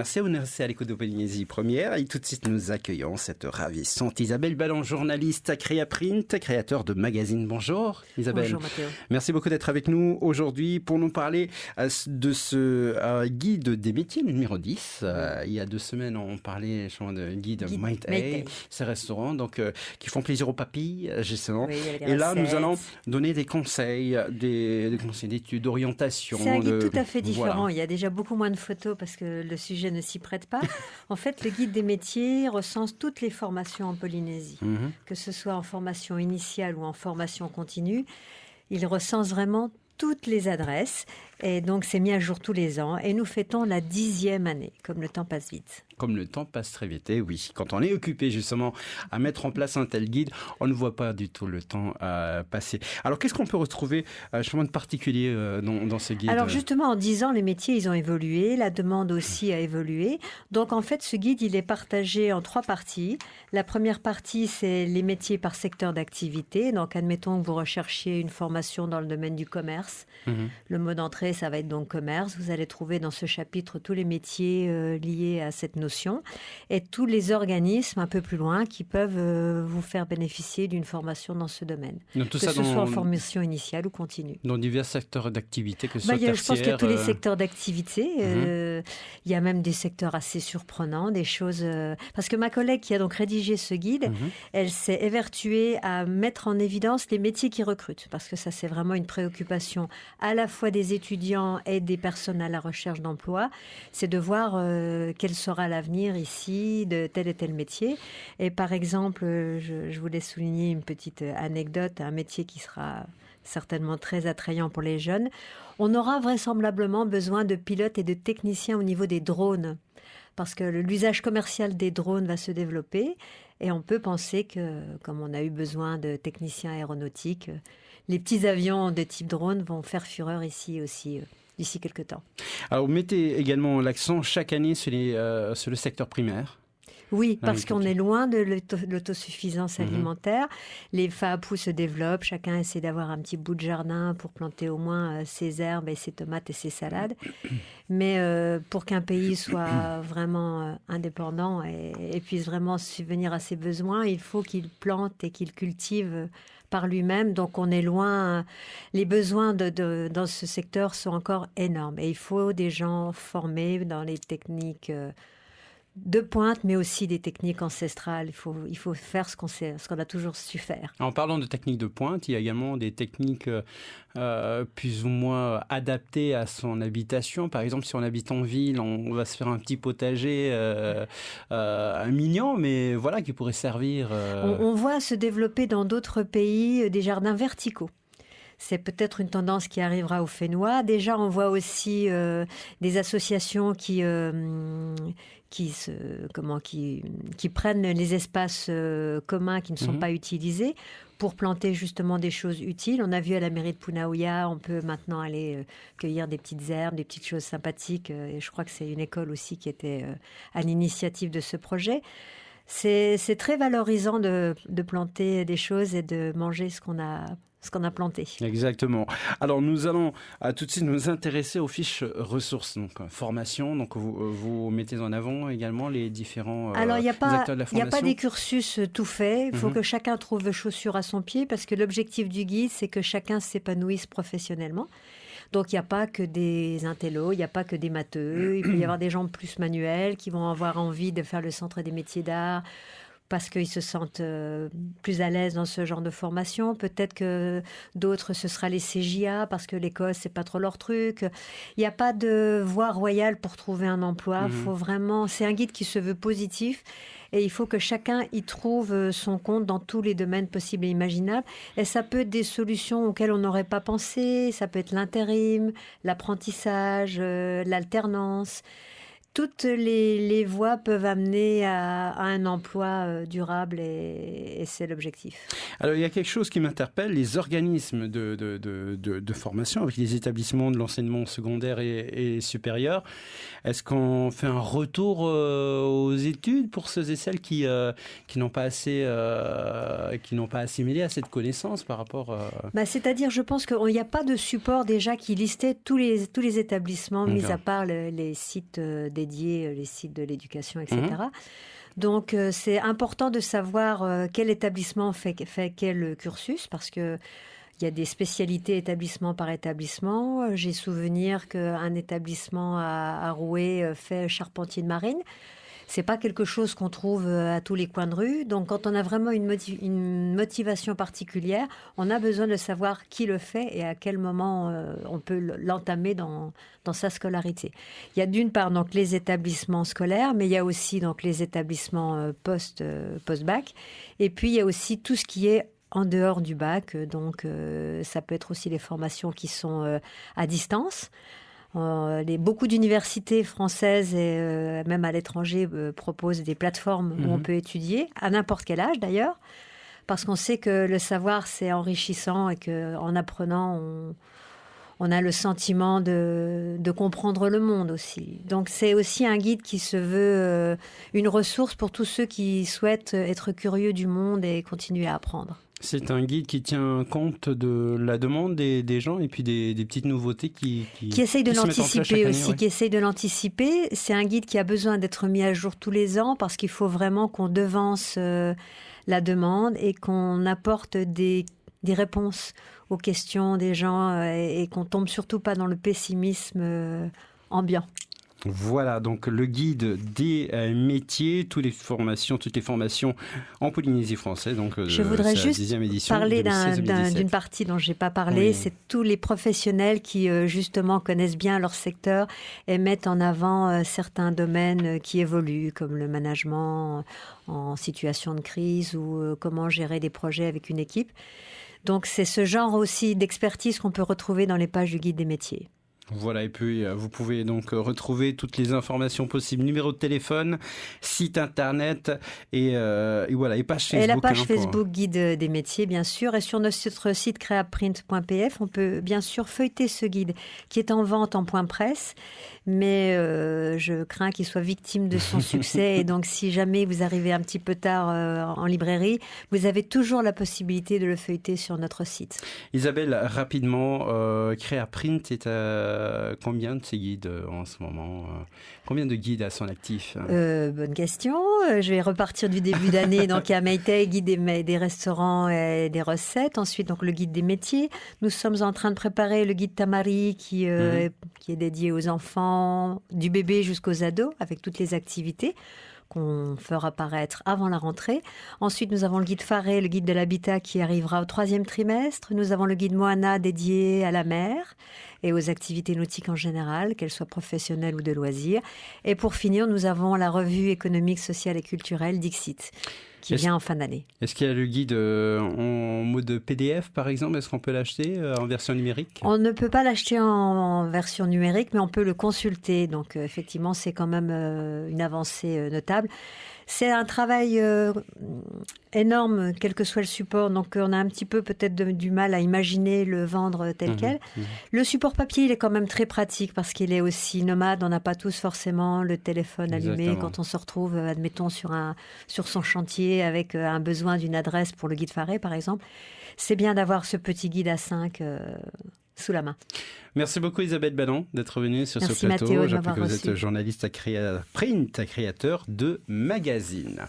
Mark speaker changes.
Speaker 1: Merci, on est à l'écoute de Polynésie Première et tout de suite nous accueillons cette ravissante Isabelle Ballon, journaliste à Créaprint, créateur de magazine. Bonjour Isabelle.
Speaker 2: Bonjour Mathéo.
Speaker 1: Merci beaucoup d'être avec nous aujourd'hui pour nous parler de ce guide des métiers numéro 10. Il y a 2 semaines on parlait de guide Maïtay, ces restaurants qui font plaisir aux papilles justement. Oui, et là nous allons donner des conseils, des conseils d'études, d'orientation.
Speaker 2: C'est un guide tout à fait différent. Voilà. Il y a déjà beaucoup moins de photos parce que le sujet ne s'y prête pas. En fait, le guide des métiers recense toutes les formations en Polynésie, que ce soit en formation initiale ou en formation continue. Il recense vraiment toutes les adresses et donc c'est mis à jour tous les ans et nous fêtons la 10e année, comme le temps passe vite.
Speaker 1: Comme le temps passe très vite, et oui, quand on est occupé justement à mettre en place un tel guide, on ne voit pas du tout le temps passer. Alors qu'est-ce qu'on peut retrouver justement de particulier dans ce guide?
Speaker 2: Alors justement, en 10 ans, les métiers ils ont évolué, la demande aussi a évolué. Donc en fait, ce guide il est partagé en 3 parties. La première partie, c'est les métiers par secteur d'activité. Donc admettons que vous recherchiez une formation dans le domaine du commerce. Le mot d'entrée, ça va être donc commerce. Vous allez trouver dans ce chapitre tous les métiers liés à cette notion et tous les organismes un peu plus loin qui peuvent vous faire bénéficier d'une formation dans ce domaine.
Speaker 1: Donc,
Speaker 2: que ce soit en formation initiale ou continue.
Speaker 1: Dans divers secteurs d'activité, que ce soit
Speaker 2: tertiaire. Je pense qu'il y a tous les secteurs d'activité. Il y a même des secteurs assez surprenants, des choses... Parce que ma collègue qui a donc rédigé ce guide, elle s'est évertuée à mettre en évidence les métiers qui recrutent. Parce que ça, c'est vraiment une préoccupation à la fois des étudiants et des personnes à la recherche d'emploi. C'est de voir quel sera l'avenir ici de tel et tel métier. Et par exemple, je voulais souligner une petite anecdote, un métier qui sera certainement très attrayant pour les jeunes. On aura vraisemblablement besoin de pilotes et de techniciens au niveau des drones, parce que l'usage commercial des drones va se développer et on peut penser que, comme on a eu besoin de techniciens aéronautiques, les petits avions de type drone vont faire fureur ici aussi. D'ici quelques temps.
Speaker 1: Alors, vous mettez également l'accent chaque année sur le secteur primaire.
Speaker 2: Oui, parce qu'on est loin de l'autosuffisance alimentaire. Les FAAPU se développent, chacun essaie d'avoir un petit bout de jardin pour planter au moins ses herbes et ses tomates et ses salades. Mais pour qu'un pays soit vraiment indépendant et puisse vraiment subvenir à ses besoins, il faut qu'il plante et qu'il cultive par lui-même. Donc on est loin. Les besoins dans ce secteur sont encore énormes. Et il faut des gens formés dans les techniques de pointe, mais aussi des techniques ancestrales. Il faut faire ce qu'on a toujours su faire.
Speaker 1: En parlant de techniques de pointe, il y a également des techniques plus ou moins adaptées à son habitation. Par exemple, si on habite en ville, on va se faire un petit potager mignon, mais voilà, qui pourrait servir...
Speaker 2: On voit se développer dans d'autres pays des jardins verticaux. C'est peut-être une tendance qui arrivera au Fénois. Déjà, on voit aussi des associations qui prennent les espaces communs qui ne sont pas utilisés pour planter justement des choses utiles. On a vu à la mairie de Punaouia, on peut maintenant aller cueillir des petites herbes, des petites choses sympathiques. Et je crois que c'est une école aussi qui était à l'initiative de ce projet. C'est très valorisant de planter des choses et de manger ce qu'on a planté.
Speaker 1: Exactement. Alors, nous allons tout de suite nous intéresser aux fiches ressources, donc formation. Donc, vous mettez en avant également les différents acteurs de la formation.
Speaker 2: Il n'y a pas des cursus tout faits. Il faut que chacun trouve chaussure à son pied parce que l'objectif du guide, c'est que chacun s'épanouisse professionnellement. Donc, il n'y a pas que des intellos, il n'y a pas que des matheux. Il peut y avoir des gens plus manuels qui vont avoir envie de faire le centre des métiers d'art parce qu'ils se sentent plus à l'aise dans ce genre de formation. Peut-être que d'autres, ce sera les CJA, parce que l'Écosse, c'est pas trop leur truc. Il n'y a pas de voie royale pour trouver un emploi. Faut vraiment, c'est un guide qui se veut positif et il faut que chacun y trouve son compte dans tous les domaines possibles et imaginables. Et ça peut être des solutions auxquelles on n'aurait pas pensé. Ça peut être l'intérim, l'apprentissage, l'alternance. Toutes les voies peuvent amener à un emploi durable et c'est l'objectif.
Speaker 1: Alors, il y a quelque chose qui m'interpelle, les organismes de formation avec les établissements de l'enseignement secondaire et supérieur. Est-ce qu'on fait un retour aux études pour ceux et celles qui n'ont pas assimilé à cette connaissance par rapport...
Speaker 2: C'est-à-dire, je pense qu'il n'y a pas de support déjà qui listait tous les établissements, mis à part les sites dédiés, les sites de l'éducation, etc. Donc, c'est important de savoir quel établissement fait quel cursus, parce que il y a des spécialités établissement par établissement. J'ai souvenir qu'un établissement à Rouet fait charpentier de marine. C'est pas quelque chose qu'on trouve à tous les coins de rue. Donc, quand on a vraiment une motivation particulière, on a besoin de savoir qui le fait et à quel moment on peut l'entamer dans sa scolarité. Il y a d'une part donc les établissements scolaires, mais il y a aussi donc les établissements post-bac. Et puis, il y a aussi tout ce qui est en dehors du bac. Donc, ça peut être aussi les formations qui sont à distance. Beaucoup d'universités françaises et même à l'étranger proposent des plateformes où on peut étudier, à n'importe quel âge d'ailleurs, parce qu'on sait que le savoir, c'est enrichissant et qu'en apprenant, on a le sentiment de comprendre le monde aussi. Donc c'est aussi un guide qui se veut une ressource pour tous ceux qui souhaitent être curieux du monde et continuer à apprendre.
Speaker 1: C'est un guide qui tient compte de la demande des gens et puis des petites nouveautés qui
Speaker 2: essaye de l'anticiper aussi, qui essaye de l'anticiper. C'est un guide qui a besoin d'être mis à jour tous les ans parce qu'il faut vraiment qu'on devance la demande et qu'on apporte des réponses aux questions des gens et qu'on tombe surtout pas dans le pessimisme ambiant.
Speaker 1: Voilà, donc le guide des métiers, toutes les formations en Polynésie française. Donc,
Speaker 2: je voudrais juste parler d'une partie dont je n'ai pas parlé, c'est tous les professionnels qui justement connaissent bien leur secteur et mettent en avant certains domaines qui évoluent, comme le management en situation de crise ou comment gérer des projets avec une équipe. Donc c'est ce genre aussi d'expertise qu'on peut retrouver dans les pages du guide des métiers.
Speaker 1: Voilà, et puis vous pouvez donc retrouver toutes les informations possibles, numéro de téléphone, site internet et voilà, et page Facebook.
Speaker 2: Et la page Facebook Guide des métiers, bien sûr. Et sur notre site creaprint.pf, on peut bien sûr feuilleter ce guide qui est en vente en point presse, mais je crains qu'il soit victime de son succès. Et donc, si jamais vous arrivez un petit peu tard en librairie, vous avez toujours la possibilité de le feuilleter sur notre site.
Speaker 1: Isabelle, rapidement, Creaprint est combien de ces guides en ce moment? Combien de guides à son actif?
Speaker 2: Bonne question. Je vais repartir du début d'année. Donc, il y a Maytay, guide des restaurants et des recettes. Ensuite, donc, le guide des métiers. Nous sommes en train de préparer le guide Tamari qui est dédié aux enfants, du bébé jusqu'aux ados, avec toutes les activités qu'on fera apparaître avant la rentrée. Ensuite, nous avons le guide Faré, le guide de l'habitat qui arrivera au 3e trimestre. Nous avons le guide Moana dédié à la mer et aux activités nautiques en général, qu'elles soient professionnelles ou de loisirs. Et pour finir, nous avons la revue économique, sociale et culturelle Dixit, qui vient en fin d'année.
Speaker 1: Est-ce qu'il y a le guide en mode PDF, par exemple? Est-ce qu'on peut l'acheter en version numérique?
Speaker 2: On ne peut pas l'acheter en version numérique, mais on peut le consulter. Donc, effectivement, c'est quand même une avancée notable. C'est un travail énorme, quel que soit le support. Donc, on a un petit peu peut-être du mal à imaginer le vendre tel quel. Le support papier, il est quand même très pratique parce qu'il est aussi nomade. On n'a pas tous forcément le téléphone allumé quand on se retrouve, admettons, sur son chantier avec un besoin d'une adresse pour le guide Faré, par exemple. C'est bien d'avoir ce petit guide A5 sous la main.
Speaker 1: Merci beaucoup Isabelle Banon d'être venue sur ce plateau.
Speaker 2: Mathéo,
Speaker 1: je rappelle que vous êtes journaliste à Creaprint, créateur de magazine.